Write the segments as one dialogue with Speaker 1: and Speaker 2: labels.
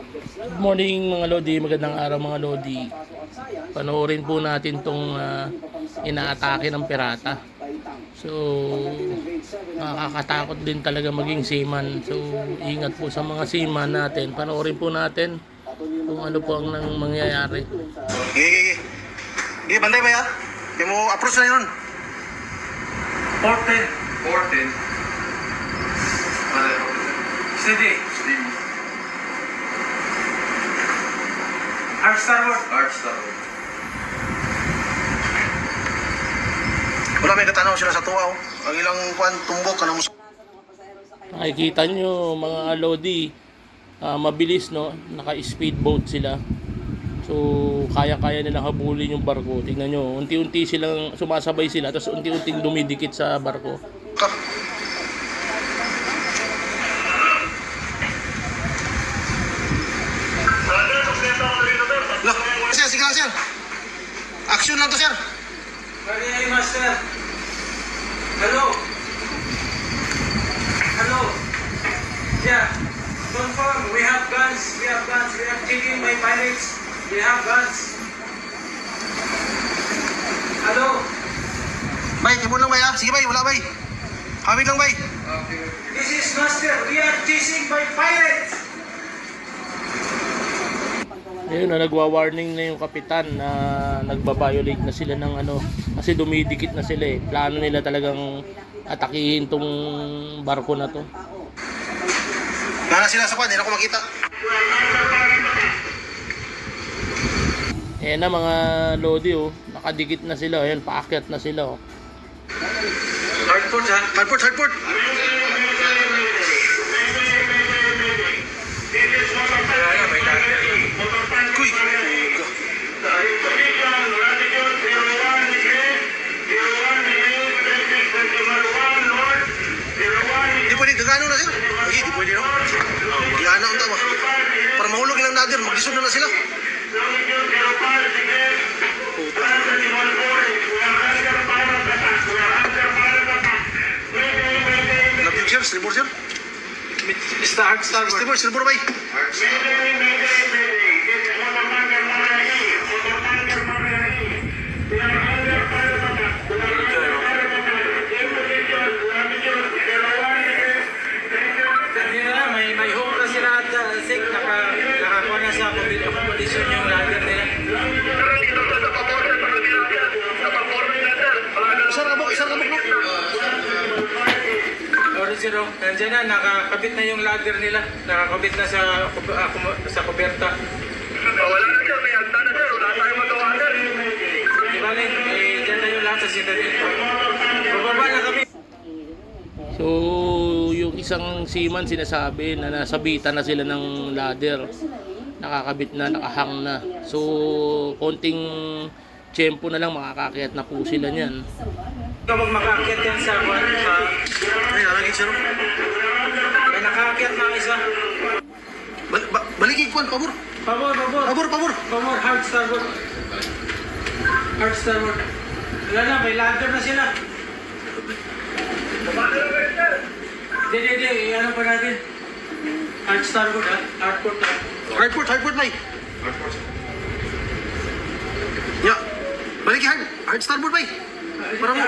Speaker 1: Good morning mga Lodi, magandang araw mga Lodi. Panoorin po natin tong inaatake ng pirata. So nakakatakot din talaga maging seaman. So ingat po sa mga seaman natin. Panoorin po natin kung ano po ang mangyayari.
Speaker 2: Sige, bantay ba ya? Yung mo approach na yun.
Speaker 3: 14. Steady. Arch starboard.
Speaker 2: Wala may katanaw sila sa tuwa. Ang ilang kuan tumbok ka na mo.
Speaker 1: Nakikita nyo mga Lodi, mabilis, no? Naka-speedboat sila. So kaya-kaya nilang habulin yung barko. Tingnan nyo, unti-unti silang sumasabay sila, tapos unti-unting dumidikit sa barko.
Speaker 2: Sige lang, sir. Action lang to, sir.
Speaker 3: Hey, master. Hello. Yeah. Confirm. We have guns. We are taking my pirates. We have guns. Hello.
Speaker 2: Bay, timon lang bay ha. Sige bay, wala bay. Hamid lang bay.
Speaker 3: This is master. We are chasing my pirates.
Speaker 1: Ayun na, nagwa-warning na yung kapitan na nagbabiolate na sila ng kasi dumidikit na sila eh. Plano nila talagang atakihin tong barko na to.
Speaker 2: Nana sila sa kwan, hindi na ako makita.
Speaker 1: Ayan na mga Lodi, oh. Nakadikit na sila. Ayan, paakyat na sila. Oh.
Speaker 2: Hardport ha? Hardport. Kuy. Di pwede, gagano na sila. Lagi, di pwede no. Gagana ang tama. Para mahulog ilang nadir, mag-isod na sila. Labiyog sir, silbor sir.
Speaker 3: Mr. Arch starboard.
Speaker 2: Silbor bay.
Speaker 3: May home na sila at sick. Nakakuha na sa accommodation yung lager nila.
Speaker 2: Isang rabok no.
Speaker 3: Zero. Nandiyan na, nakakabit na yung ladder nila. Nakakabit na sa kuberta.
Speaker 2: Wala na sir, may hagdan na sir. Wala tayong magawa sir.
Speaker 3: Diba dyan na yung lahat sa citadel. Bababa na kami.
Speaker 1: So yung isang seaman sinasabi na nasabitan na sila ng ladder. Nakakabit na, nakahang na. So konting tiyempo na lang makakakyat na po sila niyan.
Speaker 3: Kapag makaakyat yan sa
Speaker 2: Ay, nalagin sir.
Speaker 3: may nakaakyat na isa.
Speaker 2: Baligig kuan, pabor.
Speaker 3: Pabor, hard starboard. Wala na, may ladder na sila. Hindi, ano pa natin? Hard starboard ha?
Speaker 2: Hardport bay. Ya, baligig hard starboard bay. Para mo,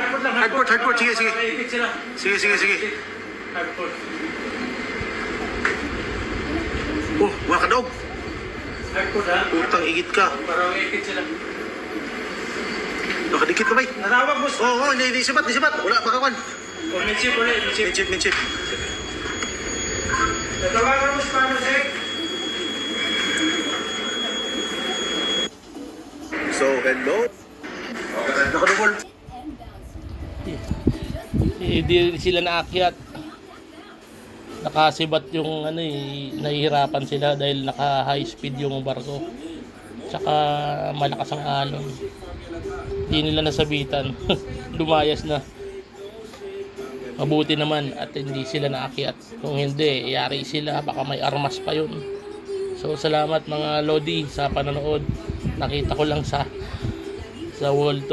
Speaker 2: hardport, sige.
Speaker 3: Ikit sila.
Speaker 2: Sige.
Speaker 3: Hardport.
Speaker 2: Oh, wala ka daog.
Speaker 3: Hardport ha?
Speaker 2: Utang igit ka.
Speaker 3: Parang ikit sila.
Speaker 2: Nakadikit ka bay.
Speaker 3: Natawag mo.
Speaker 2: Oo, hindi sibat. Wala, baka kwan.
Speaker 3: O, minchip ulit.
Speaker 2: Minchip.
Speaker 3: Natawagan mo sa paano, Sek?
Speaker 2: So, hello. Nakadubol.
Speaker 1: Hindi sila naakyat. Nakasibat yung nahihirapan sila dahil naka high speed yung barko. Tsaka malakas ang alon. Hindi nila nasabitan. Lumayas na. Mabuti naman at hindi sila naakyat. Kung hindi, yari sila, baka may armas pa yun. So salamat mga Lodi sa panonood. Nakita ko lang sa wall to.